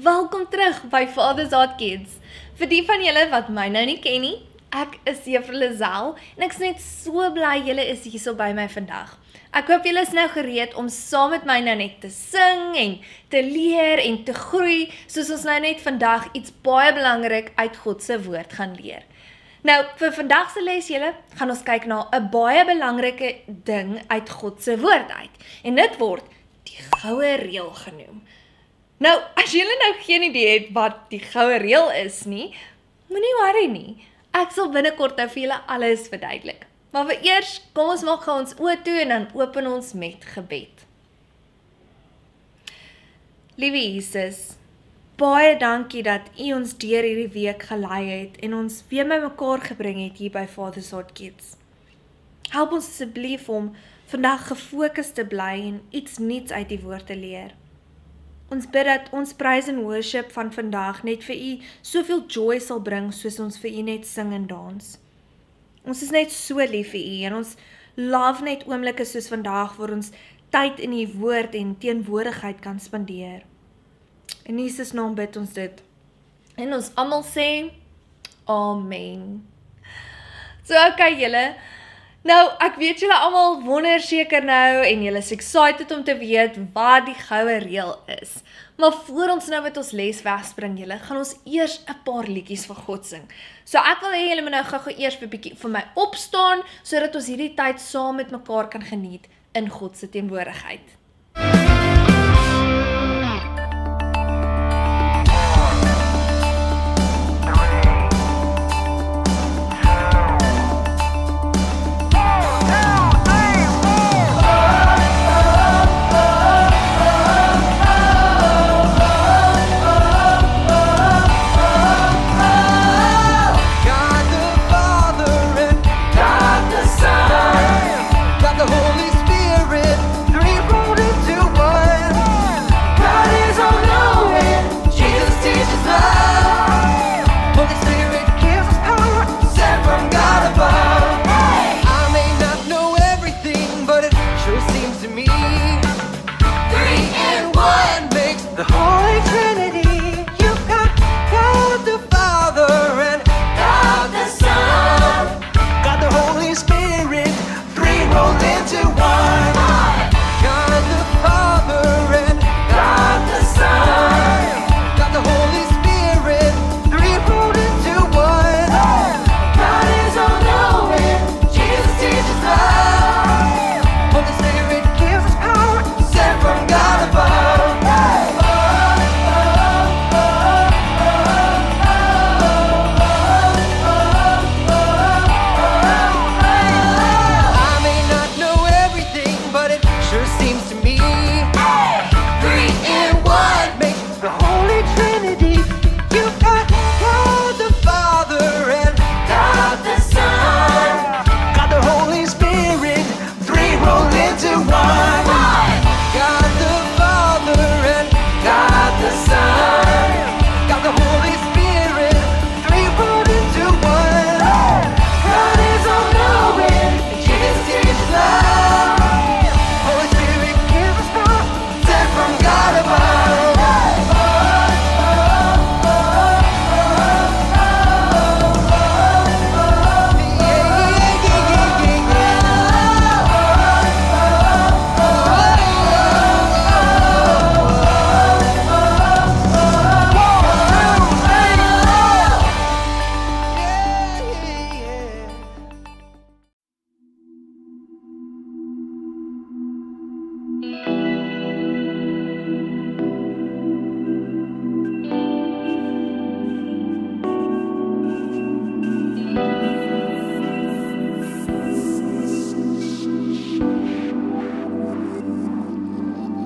Welkom terug by Father's Heart Kids. Vir die van julle wat my nou nie ken nie, ek is Juffrou Lazel en ek is net so bly julle is hier so by my vandag. Ek hoop julle is nou gereed om saam met my nou net te sing en te leer en te groei, soos ons nou net vandag iets baie belangrik uit God se woord gaan leer. Nou, vir vandag se les julle, gaan ons kyk na 'n baie belangrike ding uit God se woord uit. En dit word die goue reël genoem. Nou, as julle nou geen idee het wat die goue reël is nie, moenie worry nie. Ek sal binnekort nou vir julle alles verduidelik. Maar vir eers, kom ons maak gou ons oë toe en dan open ons met gebed. Liewe Jesus, baie dankie dat U ons deur hierdie week gelei het en ons weer by mekaar gebring het hier by Father's Heart Kids. Help ons asseblief om vandag gefokus te bly en iets nuuts uit die woord te leer. Ons bid dat ons praise en worship van vandag net vir U soveel joy sal bring soos ons vir U net sing en dans. Ons is net so lief vir U en ons love net oomblikke soos vandag waar ons tyd in U woord en teenwoordigheid kan spandeer. In Jesus naam bid ons dit. En ons almal sê, Amen. So okay julle, nou ek weet julle almal wonder seker nou en julle is excited om te weet wat die goue reël is. Maar voor ons nou met ons les wegspring julle, gaan ons eers 'n paar liedjies vir God sing. So ek wil hê julle moet nou gou eers 'n bietjie vir my opstaan sodat ons hierdie tyd saam met mekaar kan geniet in God se teenwoordigheid.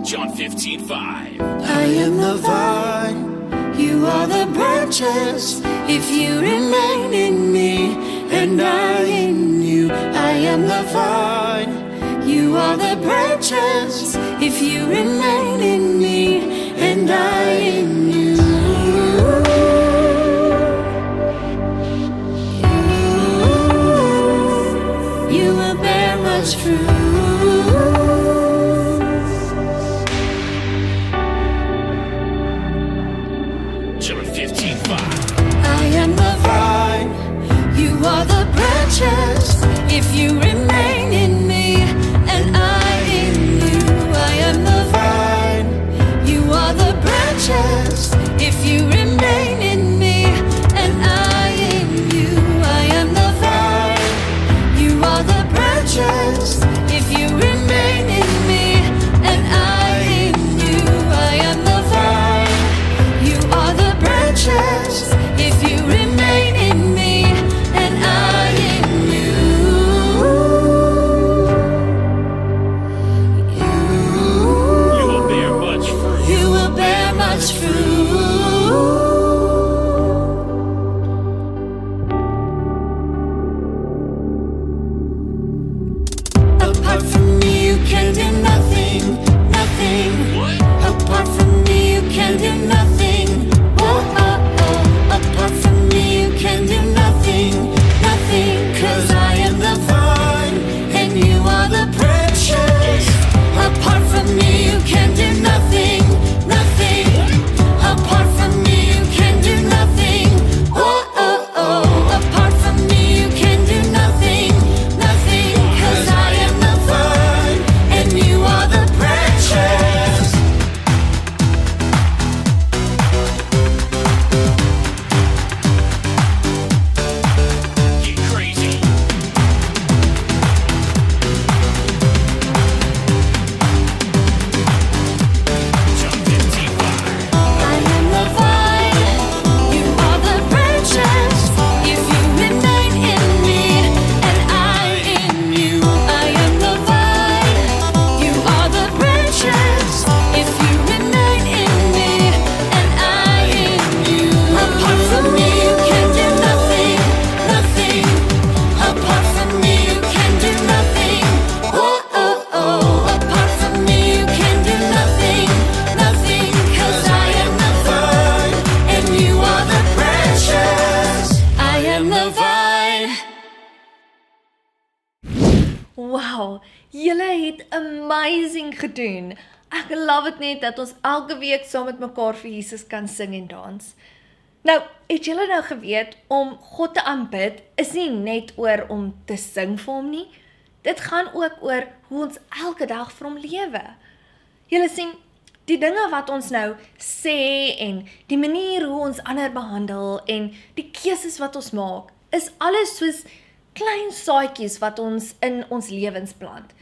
John 15:5. I am the vine, you are the branches. If you remain in me and I in you, I am the vine, you are the branches. If you remain in me and I in you, you will bear much fruit. can do nothing, nothing. Apart from me, you can do nothing. Oh, oh, oh. Apart from me, you can do nothing, nothing. 'Cause I am the vine, and you are the branches. Apart from me, you can do nothing, nothing. Apart from me, you can do nothing. Oh, oh, oh. Apart from me, you can do nothing, nothing. 'Cause I am the vine, and you are the branches. Get crazy. John 15:5. I am the vine, you are the branches. If you remain in me and I in you, I am the vine, you are the branches. If you remain in me and I in you, apart from me you can do nothing, nothing. Apart from me you can do nothing. Oh, oh, oh. Apart from me you can do nothing, nothing. 'Cause I am the vine and you are the branches. I am the vine. Wow, julle het amazing gedoen. Ek love dit net dat ons elke week saam met mekaar vir Jesus kan sing en dans. Nou, het julle nou geweet om God te aanbid is nie net oor om te sing vir hom nie. Dit gaan ook oor hoe ons elke dag vir hom lewe. Julle sien, die dinge wat ons nou sê en die manier hoe ons ander behandel en die keuses wat ons maak, is alles soos klein saadjies wat ons in ons lewens plant.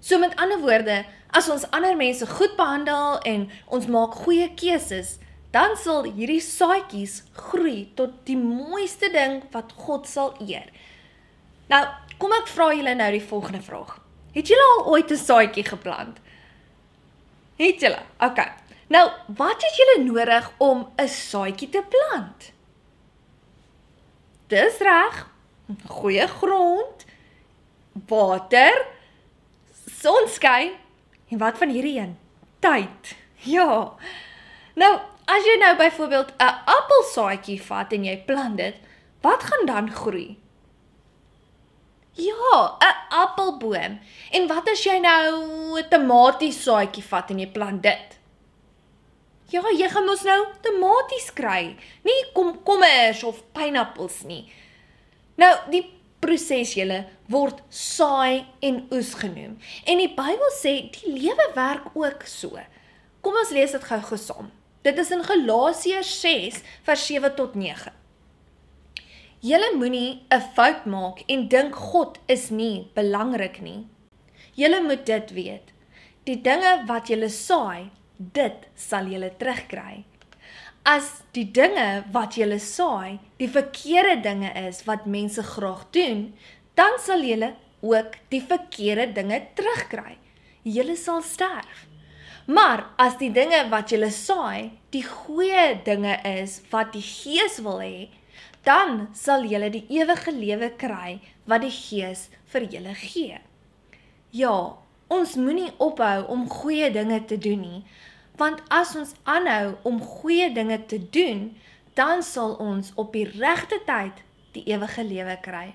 So met ander woorde, as ons ander mense goed behandel en ons maak goeie keuses, dan sal hierdie saadjies groei tot die mooiste ding wat God sal eer. Nou, kom ek vra julle nou die volgende vraag. Het julle al ooit 'n saadjie geplant? Het julle? OK. Nou, wat het julle nodig om 'n saadjie te plant? Dis reg. Goeie grond, water, sonskyn en wat van hierdie een? Tyd. Ja. Nou, as jy nou byvoorbeeld 'n appelsaadjie vat en jy plant dit, wat gaan dan groei? Ja, 'n appelboom. En wat as jy nou 'n tomatiesaadjie vat en jy plant dit? Ja, jy gaan mos nou tomaties kry, nie komkommers of pineappels nie. Nou, die proses julle word saai en oes genoem. En die Bybel sê die lewe werk ook so. Kom ons lees dit gou saam. Dit is in Galasiërs 6 vers 7 tot 9. Julle moenie 'n fout maak en dink God is nie belangrik nie. Julle moet dit weet. Die dinge wat julle saai, dit sal julle terugkry. As die dinge wat julle saai, die verkeerde dinge is wat mense graag doen, dan sal julle ook die verkeerde dinge terugkry. Julle sal sterf. Maar as die dinge wat julle saai, die goeie dinge is wat die Gees wil hê, dan sal julle die ewige lewe kry wat die Gees vir julle gee. Ja, ons moenie ophou om goeie dinge te doen nie, want as ons aanhou om goeie dinge te doen, dan sal ons op die regte tyd die ewige lewe kry.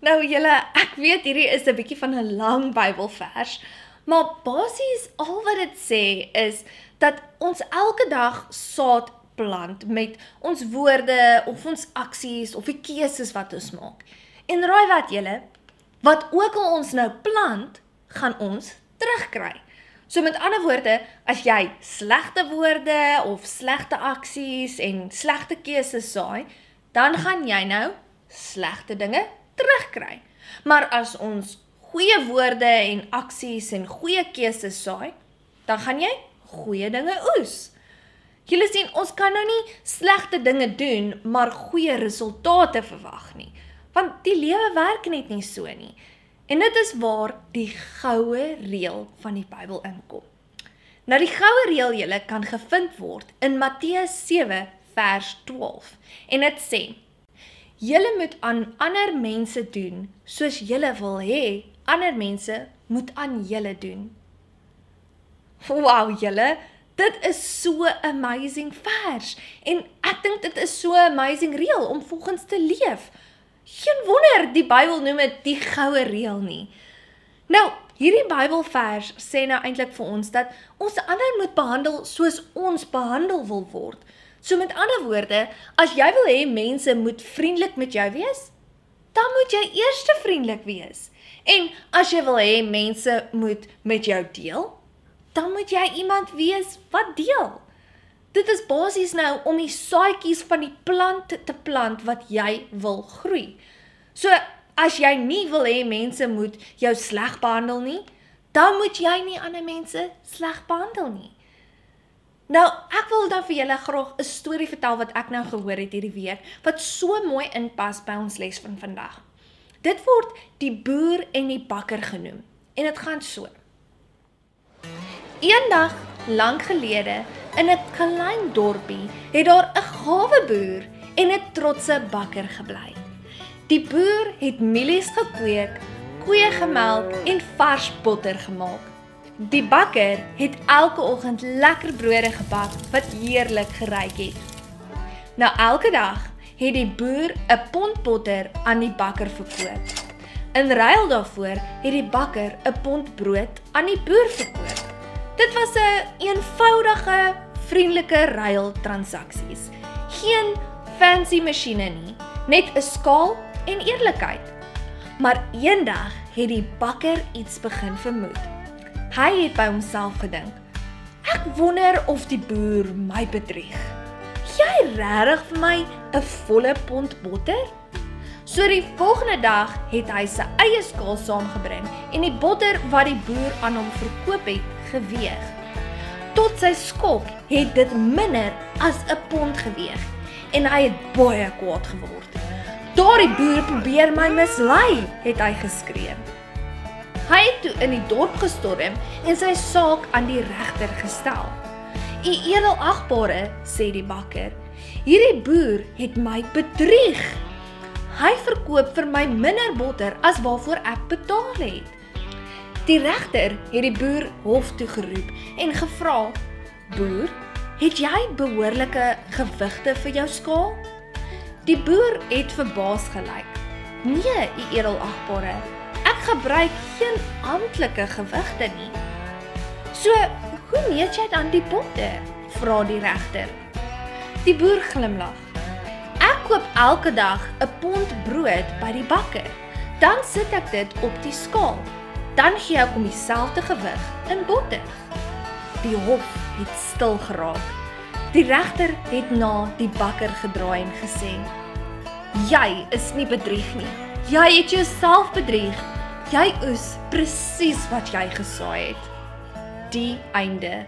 Nou julle, ek weet hierdie is 'n bietjie van 'n lang Bybelvers, maar basies al wat dit sê is dat ons elke dag saad plant met ons woorde of ons aksies of die keuses wat ons maak. En raai wat julle, wat ook al ons nou plant, gaan ons terugkry. So met ander woorde, as jy slegte woorde of slegte aksies en slegte keuses saai, dan gaan jy nou slegte dinge terugkry. Maar as ons goeie woorde en aksies en goeie keuses saai, dan gaan jy goeie dinge oes. Julle sien, ons kan nou nie slegte dinge doen, maar goeie resultate verwag nie. Want die lewe werk net nie so nie. En dit is waar die goue reël van die Bybel inkom. Nou die goue reël julle kan gevind word in Matteus 7 vers 12. En dit sê: Julle moet aan ander mense doen soos julle wil hê ander mense moet aan julle doen. Wow, julle, dit is so amazing vers en ek dink dit is so amazing reël om volgens te leef. Geen wonder die Bybel noem dit die goue reël nie. Nou, hierdie Bybelvers sê nou eintlik vir ons dat ons ander moet behandel soos ons behandel wil word. So met ander woorde, as jy wil hê mense moet vriendelik met jou wees, dan moet jy eers vriendelik wees. En as jy wil hê mense moet met jou deel, dan moet jy iemand wees wat deel. Dit is basies nou om die saadjies van die plant te plant wat jy wil groei. So, as jy nie wil hê mense moet jou sleg behandel nie, dan moet jy nie ander mense sleg behandel nie. Nou, ek wil dan vir julle graag 'n storie vertel wat ek nou gehoor het hierdie week, wat so mooi inpas by ons les van vandag. Dit word die boer en die bakker genoem, en dit gaan so. Eendag, lank gelede, in 'n klein dorpie, het daar 'n gawe boer en 'n trotse bakker gebly. Die boer het mielies gekweek, koeie gemelk en vars botter gemaak. Die bakker het elke oggend lekker brode gebak wat heerlik geruik het. Nou elke dag het die boer 'n pond botter aan die bakker verkoop. In ruil daarvoor het die bakker 'n pond brood aan die boer verkoop. Dit was 'n eenvoudige, vriendelike ruiltransaksies. Geen fancy masjiene nie, net 'n skaal en eerlikheid. Maar eendag het die bakker iets begin vermoed. Hy het by homself gedink, ek wonder of die boer my bedrieg. Gee hy regtig vir my 'n volle pond botter? So die volgende dag het hy sy eie skaal saamgebring en die botter wat die boer aan hom verkoop het, geweeg. Tot sy skok het dit minder as 'n pond geweeg en hy het baie kwaad geword. Daardie boer probeer my mislei, het hy geskree. Hy het toe in die dorp gestorm en sy saak aan die regter gestel. "U edelagbare," sê die bakker, "hierdie boer het my bedrieg. Hy verkoop vir my minder botter as waarvoor ek betaal het." Die regter het die boer hof toe geroep en gevra, "Boer, het jy behoorlike gewigte vir jou skaal?" Die boer het verbaas gelyk. "Nee, u edelagbare, ek gebruik geen amptelike gewigte nie." "So, hoe meet jy dan die botter?" vra die regter. Die boer glimlag. "Ek koop elke dag 'n pond brood by die bakker. Dan sit ek dit op die skaal. Dan gee ek om dieselfde gewig in botter." Die hof het stil geraak. Die regter het na die bakker gedraai en gesê, "Jy is nie bedrieg nie. Jy het jouself bedrieg. Jy oes presies wat jy gesaai het." Die einde.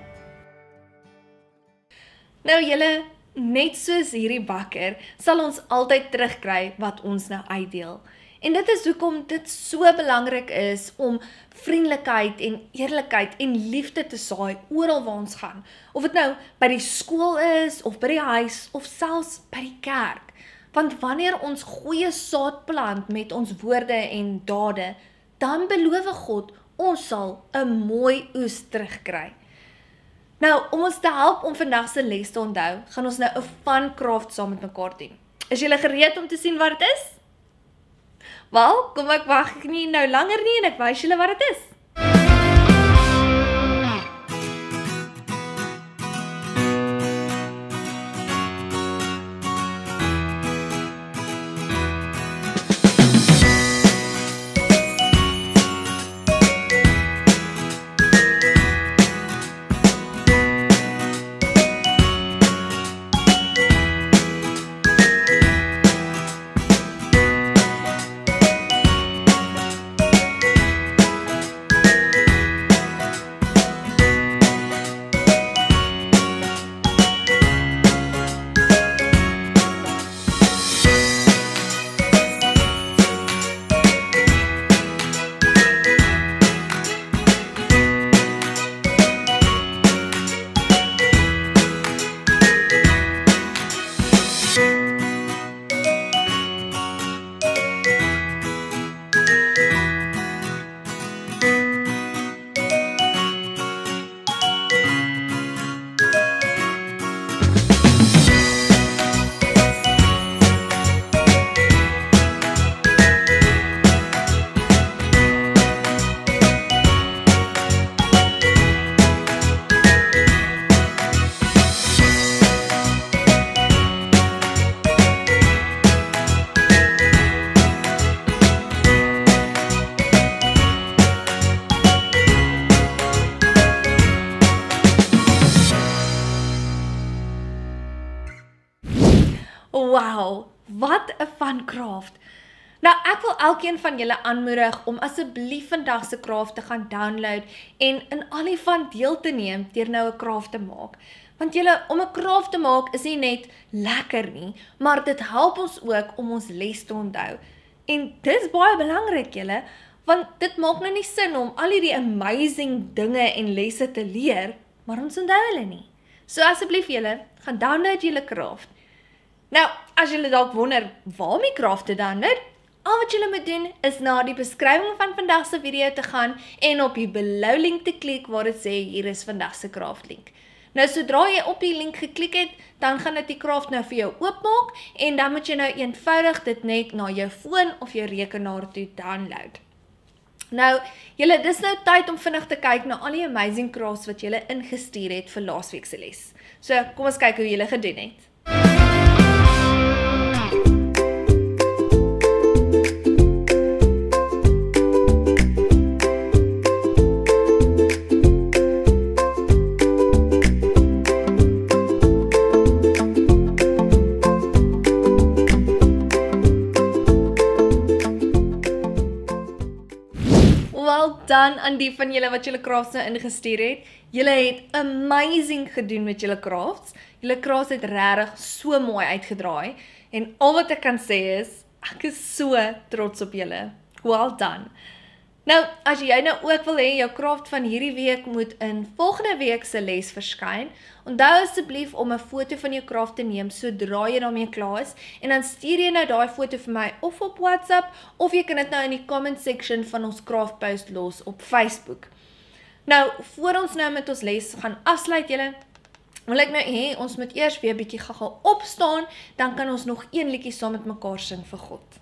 Nou julle, net soos hierdie bakker, sal ons altyd terugkry wat ons nou uitdeel. En dit is hoekom dit so belangrik is om vriendelikheid en eerlikheid en liefde te saai oral waar ons gaan. Of dit nou by die skool is, of by die huis, of selfs by die kerk. Want wanneer ons goeie saad plant met ons woorde en dade, dan beloof God, ons sal 'n mooi oes terugkry. Nou, om ons te help om vandag se les te onthou, gaan ons nou 'n fun craft saam met mekaar doen. Is julle gereed om te sien wat dit is? Wel, kom ek wag nie nou langer nie en ek wys julle wat dit is. Wow, wat 'n fun craft. Nou, ek wil elkeen van julle aanmoedig om asseblief vandag se craft te gaan download en in al die van deel te neem deur nou 'n craft te maak. Want julle, om 'n craft te maak is nie net lekker nie, maar dit help ons ook om ons les te onthou. En dis baie belangrik julle, want dit maak nou nie sin om al hierdie amazing dinge en lesse te leer, maar ons onthou hulle nie. So asseblief julle, gaan download julle craft. Nou, as julle dalk wonder waar om die craft te download, al wat julle moet doen is na die beskrywing van vandag se video te gaan en op die below link te klik waar dit sê hier is vandag se craft link. Nou, sodra jy op die link geklik het, dan gaan dit die craft nou vir jou oopmaak en dan moet jy nou eenvoudig dit net na jou foon of jou rekenaar toe download. Nou, julle, dis nou tyd om vinnig te kyk na al die amazing crafts wat julle ingestuur het vir laasweek se les. So, kom ons kyk hoe julle gedoen het. Well done aan die van julle wat julle crafts nou ingestuur het. Julle het amazing gedoen met julle crafts. Julle crafts het regtig so mooi uitgedraai. En al wat ek kan sê is, ek is so trots op julle. Well done. Nou, as jy nou ook wil hê jou craft van hierdie week moet in volgende week se les verskyn, onthou asseblief om 'n foto van jou craft te neem sodra jy daarmee klaar is en dan stuur jy nou daai foto vir my of op WhatsApp of jy kan dit nou in die comment section van ons craft post los op Facebook. Nou, voor ons nou met ons les gaan afsluit julle, wil ek nou hê ons moet eers weer 'n bietjie gou opstaan, dan kan ons nog een liedjie saam met mekaar sing vir God.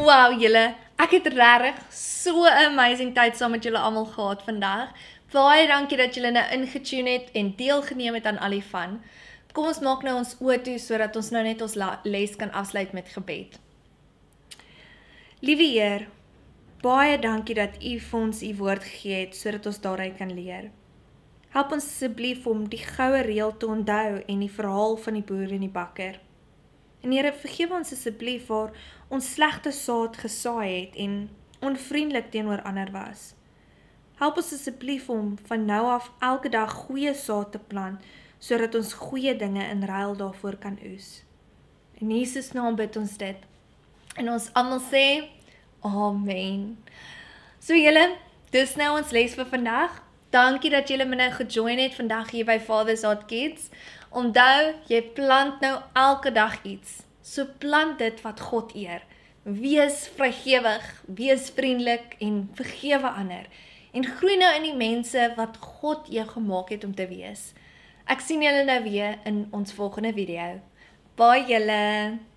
Wow julle, ek het regtig so 'n amazing tyd saam met julle almal gehad vandag. Baie dankie dat julle nou ingetune het en deelgeneem het aan al die van. Kom ons maak nou ons oë toe sodat ons nou net ons les kan afsluit met gebed. Liewe Heer, baie dankie dat U vir ons U woord gegee het sodat ons daaruit kan leer. Help ons asseblief om die goue reël te onthou en die verhaal van die boer en die bakker. En Here, vergewe ons asseblief waar ons slegte saad gesaai het en onvriendelik teenoor ander was. Help ons asseblief om van nou af elke dag goeie saad te plant, sodat ons goeie dinge in ruil daarvoor kan oes. In Jesus naam bid ons dit. En ons almal sê, Amen. So julle, dis nou ons les vir vandag. Dankie dat julle my nou gejoin het vandag hier by Father's Heart Kids. Onthou, jy plant nou elke dag iets. So plant dit wat God eer. Wees vrygewig, wees vriendelik en vergewe ander. En groei nou in die mense wat God jou gemaak het om te wees. Ek sien julle nou weer in ons volgende video. Bye julle!